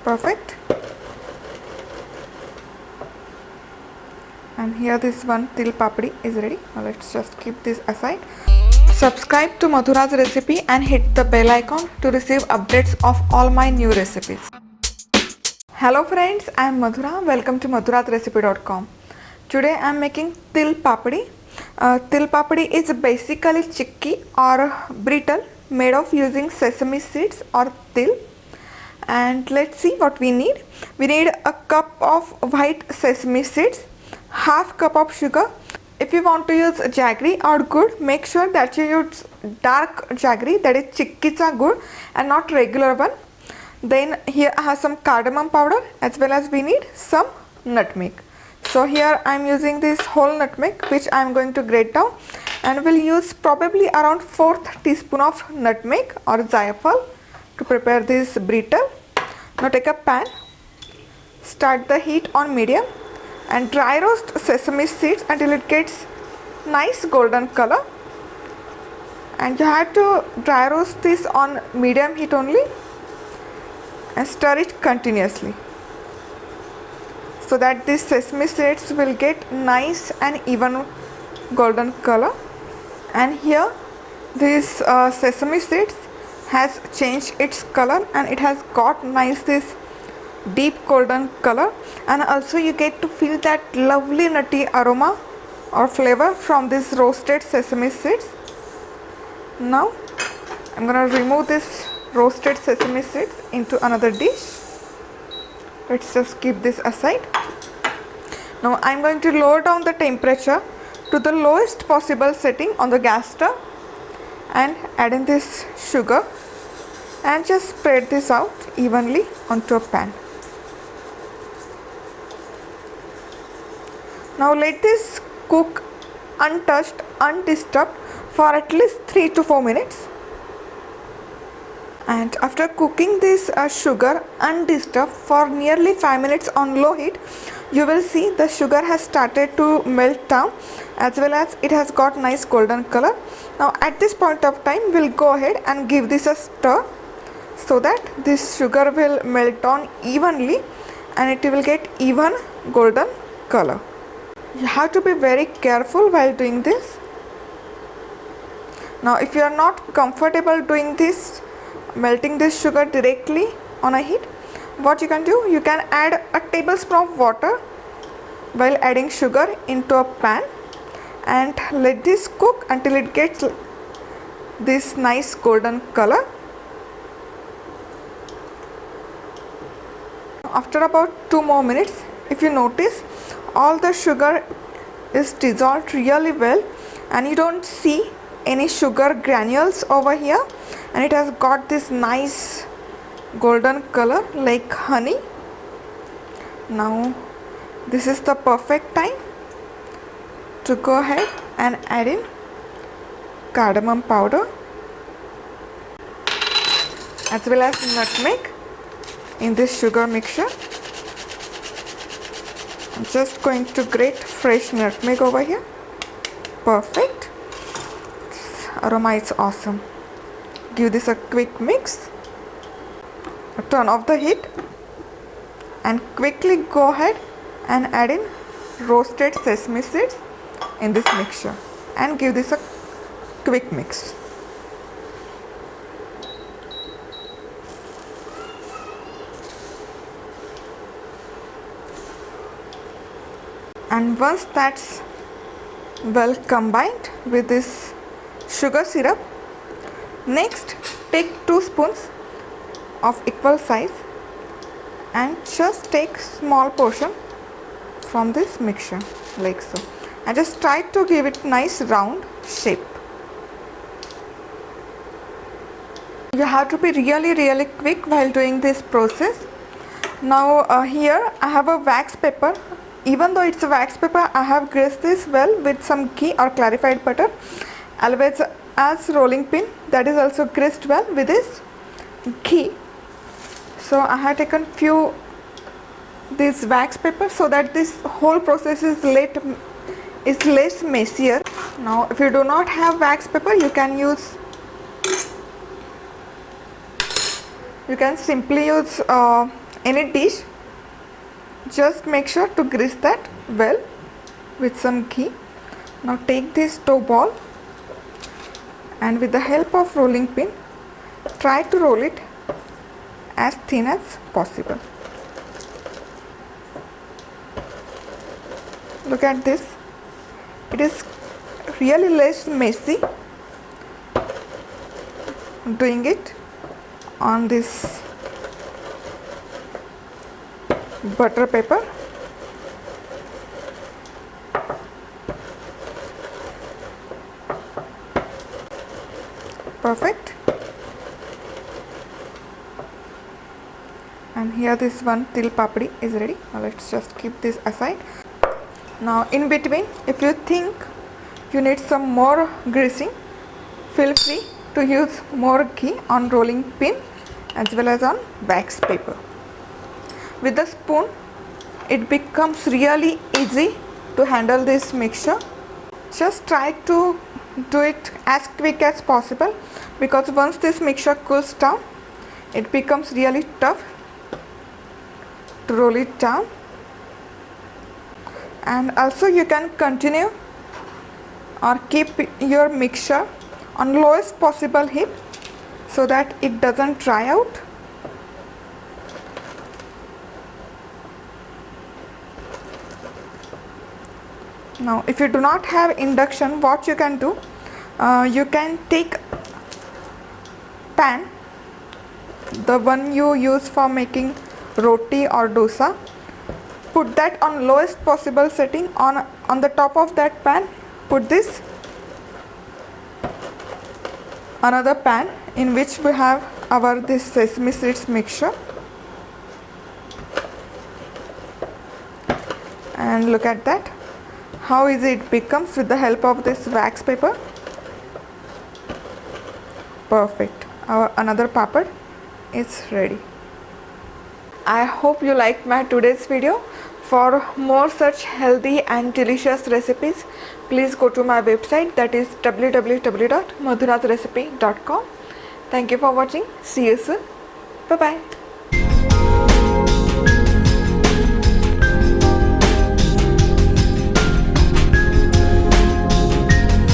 Perfect. And here this one Til Papdi is ready. Now let's just keep this aside. Subscribe to Madhura's Recipe and hit the bell icon to receive updates of all my new recipes. Hello friends, I am Madhura. Welcome to MadhurasRecipe.com. Today I am making Til Papdi. Til Papdi is basically chikki or brittle made of using sesame seeds or til. And let's see what we need. We need a cup of white sesame seeds, half cup of sugar. If you want to use jaggery or gur, make sure that you use dark jaggery, that is chikkicha gur, and not regular one. Then here I have some cardamom powder, as well as we need some nutmeg. So here I am using this whole nutmeg, which I am going to grate down, and will use probably around 4th teaspoon of nutmeg or jayafal to prepare this brittle. Now take a pan, start the heat on medium, and dry roast sesame seeds until it gets nice golden color. And you have to dry roast this on medium heat only, and stir it continuously so that these sesame seeds will get nice and even golden color. And here this sesame seeds has changed its color, and it has got nice this deep golden color, and also you get to feel that lovely nutty aroma or flavor from this roasted sesame seeds. Now I'm gonna remove this roasted sesame seeds into another dish. Let's just keep this aside. Now I'm going to lower down the temperature to the lowest possible setting on the gas stove and add in this sugar and just spread this out evenly onto a pan. Now let this cook untouched, undisturbed for at least 3 to 4 minutes. And after cooking this sugar undisturbed for nearly 5 minutes on low heat, you will see the sugar has started to melt down, as well as it has got nice golden color. Now at this point of time, we'll go ahead and give this a stir so that this sugar will melt down evenly and it will get even golden color. You have to be very careful while doing this. Now if you are not comfortable doing this, melting this sugar directly on a heat, what you can do, you can add a tablespoon of water while adding sugar into a pan and let this cook until it gets this nice golden color. After about 2 more minutes, if you notice, all the sugar is dissolved really well and you don't see any sugar granules over here, and it has got this nice golden color like honey. Now this is the perfect time to go ahead and add in cardamom powder as well as nutmeg in this sugar mixture. I'm just going to grate fresh nutmeg over here. Perfect. This aroma is awesome. Give this a quick mix. Turn off the heat and quickly go ahead and add in roasted sesame seeds in this mixture and give this a quick mix. And once that's well combined with this sugar syrup, next take 2 spoons of equal size and just take small portion from this mixture like so, and just try to give it nice round shape. You have to be really quick while doing this process. Now here I have a wax paper. Even though it's a wax paper, I have greased this well with some ghee or clarified butter, always as rolling pin, that is also greased well with this ghee. So I have taken few this wax paper so that this whole process is less messier. Now if you do not have wax paper, you can simply use any dish, just make sure to grease that well with some ghee. Now take this dough ball and with the help of rolling pin, try to roll it as thin as possible. Look at this. It is really less messy doing it on this butter paper. Perfect. And here this one Til Papdi is ready. Now let's just keep this aside. Now in between, if you think you need some more greasing, feel free to use more ghee on rolling pin as well as on wax paper. With the spoon, it becomes really easy to handle this mixture. Just try to do it as quick as possible, because once this mixture cools down, it becomes really tough to roll it down. And also you can continue or keep your mixture on lowest possible heat so that it doesn't dry out. Now if you do not have induction, what you can do, you can take pan, the one you use for making roti or dosa, put that on lowest possible setting. On the top of that pan, put this another pan in which we have our this sesame seeds mixture, and look at that, how easy it becomes with the help of this wax paper. Perfect. Our another papad is ready. I hope you liked my today's video. For more such healthy and delicious recipes, please go to my website, that is www.MadhurasRecipe.com. Thank you for watching. See you soon. Bye bye.